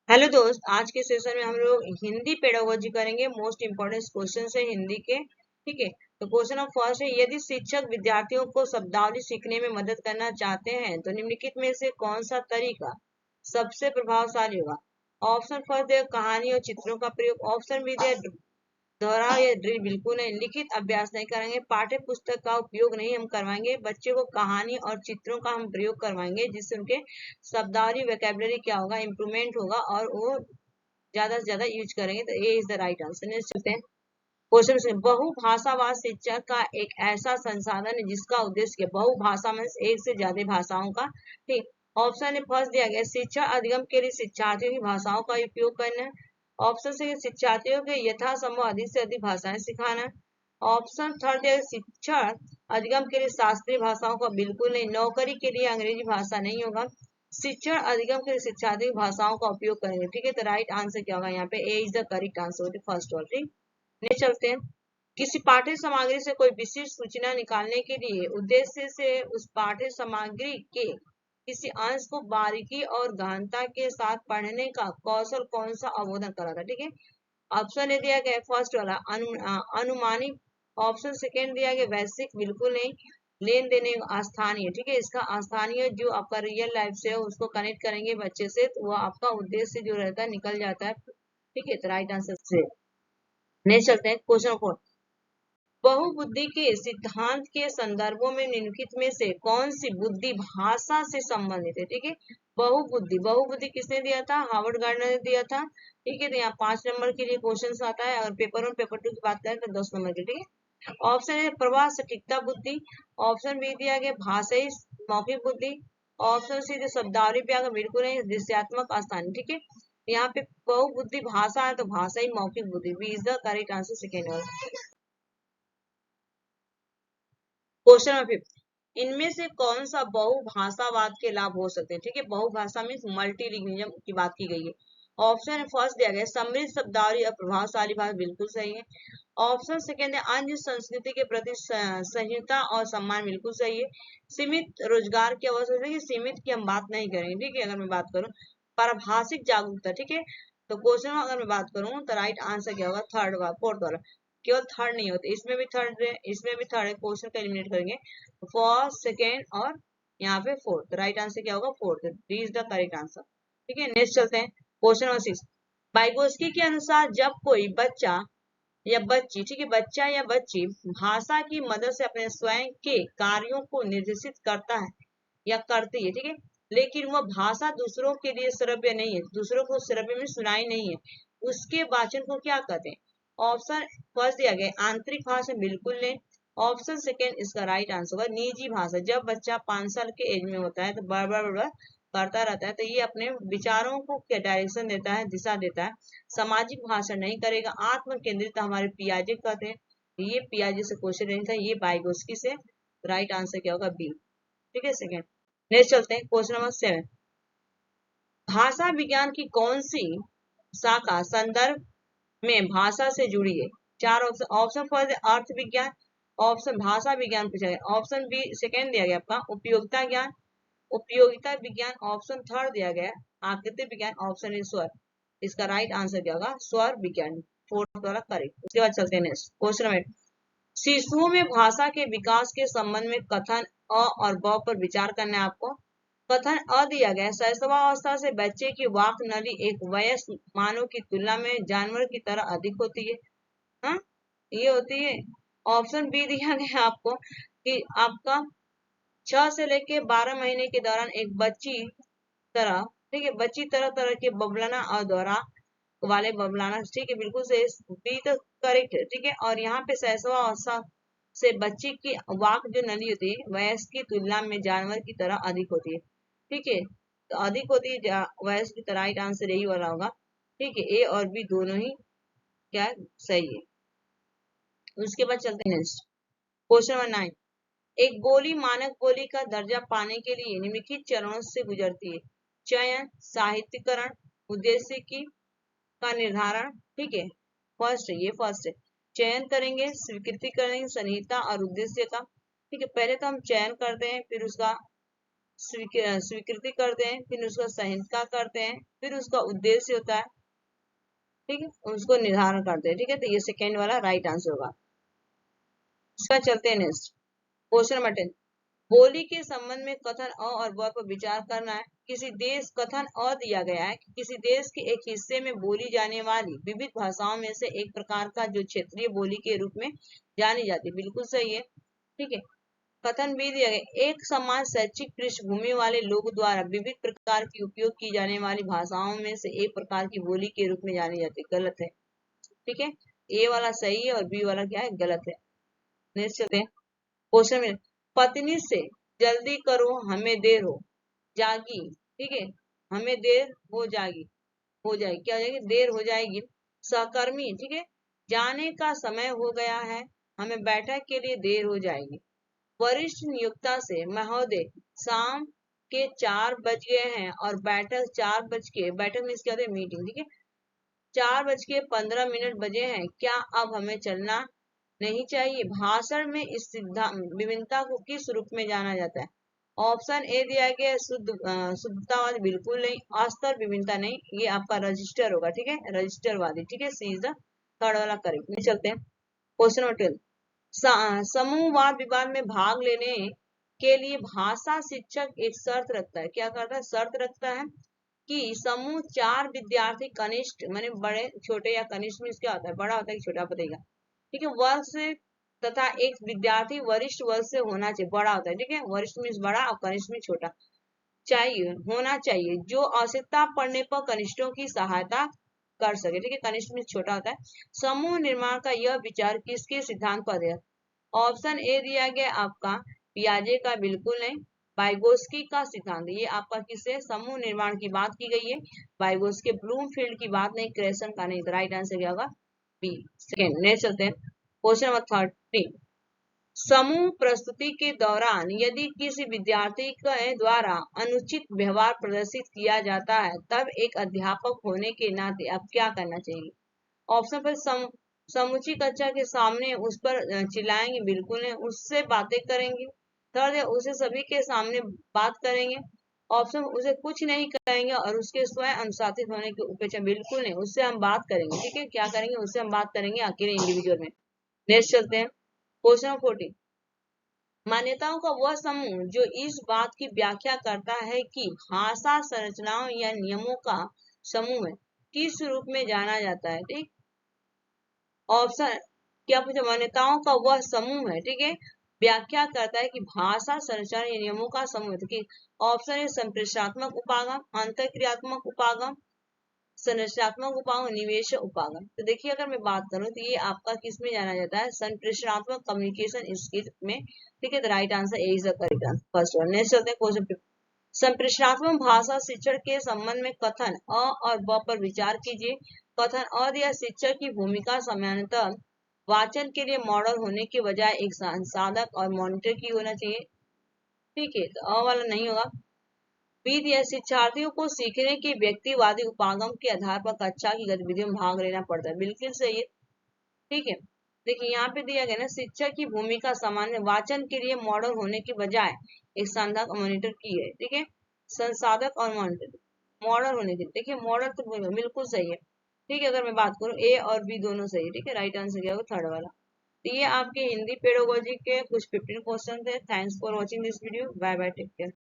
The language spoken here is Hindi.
हेलो दोस्त, आज के सेशन में हम लोग हिंदी पेडागोजी करेंगे। मोस्ट इंपोर्टेंट क्वेश्चन है हिंदी के। ठीक है, तो क्वेश्चन ऑफ फर्स्ट है, यदि शिक्षक विद्यार्थियों को शब्दावली सीखने में मदद करना चाहते हैं तो निम्नलिखित में से कौन सा तरीका सबसे प्रभावशाली होगा। ऑप्शन फर्स्ट है कहानी और चित्रों का प्रयोग। ऑप्शन बी है दोहराव या ड्रिल बिल्कुल नहीं। लिखित अभ्यास नहीं कराएंगे। पाठ्य पुस्तक का उपयोग नहीं हम करवाएंगे। बच्चे को कहानी और चित्रों का हम प्रयोग करवाएंगे जिससे उनके शब्दावली वोकैबुलरी क्या होगा, इंप्रूवमेंट होगा और वो ज्यादा से ज्यादा यूज करेंगे। तो A is the right answer. Next चलते हैं क्वेश्चन से। बहुभाषावाद शिक्षा का एक ऐसा संसाधन है जिसका उद्देश्य बहुभाषा में एक से ज्यादा भाषाओं का। ठीक, ऑप्शन ए फर्स्ट दिया गया शिक्षा अधिगम के लिए शिक्षार्थियों की भाषाओं का उपयोग करना है। ऑप्शन से शिक्षार्थियों के यथासंभव अधिक से अधिक भाषाएं सिखाना है। ऑप्शन थर्ड है शिक्षण अधिगम के लिए शास्त्रीय भाषाओं का बिल्कुल नहीं। नौकरी के लिए अंग्रेजी भाषा नहीं होगा। शिक्षण अधिगम के लिए शिक्षार्थियों भाषाओं का उपयोग करेंगे। ठीक है, तो राइट आंसर क्या होगा यहाँ पे, A is the correct answer first one. ठीक, ले चलते हैं। किसी पाठ्य सामग्री से कोई विशिष्ट सूचना निकालने के लिए उद्देश्य से उस पाठ्य सामग्री के किसी अंश को बारीकी और गहनता के साथ पढ़ने का कौशल कौन सा अवबोधन कराता है। ठीक है, ऑप्शन ए दिया गया फर्स्ट वाला अनुमानिक। ऑप्शन सेकेंड दिया गया वैश्विक बिल्कुल नहीं। लेन देन स्थानीय। ठीक है, इसका स्थानीय जो आपका रियल लाइफ से है उसको कनेक्ट करेंगे बच्चे से तो वो आपका उद्देश्य जो रहता है निकल जाता है। ठीक है, तो राइट आंसर से नेक्स्ट चलते हैं क्वेश्चन 4। बहुबुद्धि के सिद्धांत के संदर्भों में निम्नलिखित में से कौन सी बुद्धि भाषा से संबंधित है। ठीक है, बहुबुद्धि बहुबुद्धि किसने दिया था, हार्वर्ड गार्डनर ने दिया था। ठीक है, तो यहाँ 5 नंबर के लिए क्वेश्चन आता है और पेपर 1 पेपर 2 की बात करें तो 10 नंबर के। ठीक है, ऑप्शन ए प्रवाह सटीकता बुद्धि। ऑप्शन बी दिया गया भाषाई मौखिक बुद्धि। ऑप्शन सी जो शब्दावली पे अगर बिल्कुल नहीं दृश्यात्मक आस्थान। ठीक है, यहाँ पे बहुबुद्धि भाषा है तो भाषाई मौखिक बुद्धि B is the correct answer second वाला। क्वेश्चन नंबर 5, इनमें से कौन सा बहुभाषावाद के लाभ हो सकते हैं। ठीक है, बहुभाषा में मल्टीलिंग्विज्म की बात की गई है। ऑप्शन फर्स्ट दिया गया समृद्ध शब्दावली और प्रभावशाली भाषा बिल्कुल सही है। ऑप्शन सेकेंड है अन्य संस्कृति के प्रति संहिता और सम्मान बिल्कुल सही है। सीमित रोजगार की अवसर। देखिए सीमित की हम बात नहीं करेंगे। ठीक है, अगर मैं बात करूं पारिभाषिक जागरूकता। ठीक है, तो क्वेश्चन अगर मैं बात करूं तो राइट आंसर क्या होगा, थर्ड फोर्थ वाला। केवल थर्ड नहीं होते, इसमें भी थर्ड है, इसमें भी थर्ड है। क्वेश्चन का एलिमिनेट करेंगे फर्स्ट सेकेंड और यहाँ पे फोर्थ। राइट आंसर क्या होगा, fourth. D is the correct answer. ठीक है, नेक्स्ट चलते हैं क्वेश्चन नंबर 6। वाइगोस्की के अनुसार जब कोई बच्चा या बच्ची, ठीक है बच्चा या बच्ची भाषा की मदद से अपने स्वयं के कार्यों को निर्देशित करता है या करती है। ठीक है, लेकिन वह भाषा दूसरों के लिए श्रव्य नहीं है, दूसरों को श्रव्य में सुनाई नहीं है, उसके वाचन को क्या कहते हैं। ऑप्शन फर्स्ट दिया गया आंतरिक भाषा बिल्कुल नहीं। ऑप्शन सेकेंड इसका राइट आंसर होगा निजी भाषा। जब बच्चा 5 साल के एज में होता है तो बार बार करता रहता है तो ये अपने विचारों को क्या डायरेक्शन देता है, दिशा देता है। सामाजिक भाषण नहीं करेगा। आत्म केंद्रित हमारे पियाजे कहते हैं। ये पियाजे से क्वेश्चन नहीं था, ये वाइगोस्की से। राइट आंसर क्या होगा, बी। ठीक है, सेकेंड। नेक्स्ट चलते हैं क्वेश्चन नंबर 7। भाषा विज्ञान की कौन सी शाखा संदर्भ में भाषा से जुड़ी है। 4 ऑप्शन। ऑप्शन फर्स्ट है अर्थ विज्ञान। ऑप्शन भाषा विज्ञान पूछा गया। ऑप्शन बी सेकेंड दिया गया आपका उपयोगिता ज्ञान, उपयोगिता विज्ञान। ऑप्शन थर्ड दिया गया आकृति विज्ञान। ऑप्शन ए स्वर। इसका राइट आंसर क्या होगा, स्वर विज्ञान। फोर्थ वाला करेक्ट। उसके बाद चलते हैं नेक्स्ट क्वेश्चन नंबर। शिशुओं में भाषा के विकास के संबंध में कथन अ और ब पर विचार करना है आपको। कथन अ दिया गया शैशवावस्था से बच्चे की वाक नली एक वयस्क मानव की तुलना में जानवर की तरह अधिक होती है। हाँ, ये होती है। ऑप्शन बी दिया गया आपको कि आपका 6 से लेके 12 महीने के दौरान एक बच्ची तरह, ठीक है बच्ची तरह तरह के बबलाना और दोहरा वाले बबलाना। ठीक है, बिल्कुल से बी तो करेक्ट है। ठीक है, और यहाँ पे शैशवावस्था से बच्चे की वाक जो नली होती है वयस्क की तुलना में जानवर की तरह अधिक होती है। ठीक है, तो अधिक होती है वयस्क की तरह। राइट आंसर यही वाला होगा। ठीक है, ए और बी दोनों ही क्या सही है। उसके बाद चलते हैं नेक्स्ट क्वेश्चन नंबर 9। एक बोली मानक बोली का दर्जा पाने के लिए निम्नलिखित चरणों से गुजरती है। चयन, साहित्यकरण, उद्देश्य की का निर्धारण। ठीक है, फर्स्ट है, ये फर्स्ट है। चयन करेंगे, स्वीकृति करेंगे, संहिता और उद्देश्य का। ठीक है, पहले तो हम चयन करते हैं फिर उसका स्वीकृति करते हैं, फिर उसका संहिता करते हैं, फिर उसका उद्देश्य होता है, ठीक है, उसको निर्धारण करते हैं, ठीक है। तो ये सेकेंड वाला राइट आंसर होगा। इसका चलते हैं नेक्स्ट क्वेश्चन नंबर 10। बोली के संबंध में कथन अ और ब पर विचार करना है। किसी देश कथन अ दिया गया है कि किसी देश के एक हिस्से में बोली जाने वाली विविध भाषाओं में से एक प्रकार का जो क्षेत्रीय बोली के रूप में जानी जाती है, बिल्कुल सही है, ठीक है। कथन बी दिया गया, एक समान शैक्षिक पृष्ठभूमि वाले लोग द्वारा विविध प्रकार की उपयोग की जाने वाली भाषाओं में से एक प्रकार की बोली के रूप में जानी जाती है, गलत है, ठीक है। ए वाला सही है और बी वाला क्या है, गलत है। नेक्स्ट चलते हैं क्वेश्चन में। पत्नी से जल्दी करो हमें देर हो जागी, ठीक है, हमें देर हो जाएगी, क्या हो जाएगी, देर हो जाएगी। सहकर्मी, ठीक है, जाने का समय हो गया है, हमें बैठक के लिए देर हो जाएगी। वरिष्ठ नियोक्ता से महोदय शाम के 4 बज गए हैं और बैठक में क्या होता है, मीटिंग, ठीक है, 4:15 बजे हैं, क्या अब हमें चलना नहीं चाहिए। भाषण में इस सिद्धांत विभिन्नता को किस रूप में जाना जाता है। ऑप्शन ए दिया गया शुद्धतावादी, बिल्कुल नहीं। अस्तर विभिन्नता नहीं, ये आपका रजिस्टर होगा, ठीक है, रजिस्टरवादी, ठीक है, सी इज द थर्ड वाला करेक्ट। चलते हैं क्वेश्चन नंबर 12। समूहवाद विवाद में भाग लेने के लिए भाषा शिक्षक एक शर्त रखता है, क्या करता है, शर्त रखता है कि समूह 4 विद्यार्थी कनिष्ठ माने बड़े छोटे या कनिष्ठ में क्या होता है, बड़ा होता है कि छोटा, बताइएगा, ठीक है, वर्ग से तथा एक विद्यार्थी वरिष्ठ वर्ग से होना चाहिए, बड़ा होता है, ठीक है, वरिष्ठ में बड़ा और कनिष्ठ में छोटा चाहिए, होना चाहिए, जो आवश्यकता पड़ने पर कनिष्ठों की सहायता कर सके, ठीक है, कनिष्ठ में छोटा होता है। समूह निर्माण का यह विचार किसके सिद्धांत पर है। ऑप्शन ए दिया गया आपका पियाजे का, बिल्कुल नहीं। वाइगोस्की का सिद्धांत, ये आपका किससे, समूह निर्माण की बात की गई है, वाइगोस्की, ब्लूमफील्ड की बात नहीं, क्रेसन का नहीं। राइट आंसर क्या होगा, बी सेकेंड। नेक्स्ट चलते हैं क्वेश्चन नंबर 13। समूह प्रस्तुति के दौरान यदि किसी विद्यार्थी के द्वारा अनुचित व्यवहार प्रदर्शित किया जाता है, तब एक अध्यापक होने के नाते अब क्या करना चाहिए। ऑप्शन पर समूची कक्षा के सामने उस पर चिल्लाएंगे, बिल्कुल नहीं। उससे बातें करेंगे, थर्ड है उसे सभी के सामने बात करेंगे। ऑप्शन उसे कुछ नहीं करेंगे और उसके स्वयं अनुशासित होने की उपेक्षा, बिल्कुल नहीं, उससे हम बात करेंगे, ठीक है, क्या करेंगे, उससे हम बात करेंगे अकेले इंडिविजुअल में। नेक्स्ट चलते हैं क्वेश्चन 14। मान्यताओं का वह समूह जो इस बात की व्याख्या करता है कि भाषा संरचनाओं या नियमों का समूह है, किस रूप में जाना जाता है, ठीक। ऑप्शन क्या पूछा, मान्यताओं का वह समूह है, ठीक है, व्याख्या करता है कि भाषा संरचना या नियमों का समूह है, ठीक। ऑप्शन है संप्रेषणात्मक उपागम, अंतःक्रियात्मक उपागम, संरचनात्मक उपागम, निवेश उपागम। तो देखिए अगर मैं बात करूं तो ये आपका किस में जाना जाता है, संप्रेषणात्मक कम्युनिकेशन स्किल में, ठीक है। तो right answer A is the correct answer, first one. Next चलते हैं क्वेश्चन। संप्रेषणात्मक भाषा शिक्षण के संबंध में कथन अ और ब पर विचार कीजिए। कथन अ दिया, शिक्षक की भूमिका सामान्यतः वाचन के लिए मॉडल होने के बजाय एक संसाधक और मॉनिटर की होना चाहिए, ठीक है, तो अ वाला नहीं होगा। बी दिया, शिक्षार्थियों को सीखने के व्यक्तिवादी उपागम के आधार पर कक्षा की गतिविधियों में भाग लेना पड़ता है, बिल्कुल सही है, ठीक है। देखिए यहाँ पे दिया गया ना, शिक्षक की भूमिका सामान्य वाचन के लिए मॉडल होने के बजाय एक संसाधक और मॉनिटर की है, ठीक है, संसाधक और मॉनिटर, मॉडल होने के, देखिए मॉडल तो बिल्कुल सही है, ठीक है। अगर मैं बात करूँ ए और बी दोनों सही है, ठीक है, राइट आंसर क्या होगा, थर्ड वाला। तो ये आपके हिंदी पेडोलॉजी के कुछ 15 क्वेश्चन थे। Thanks for watching this video, bye bye, take care.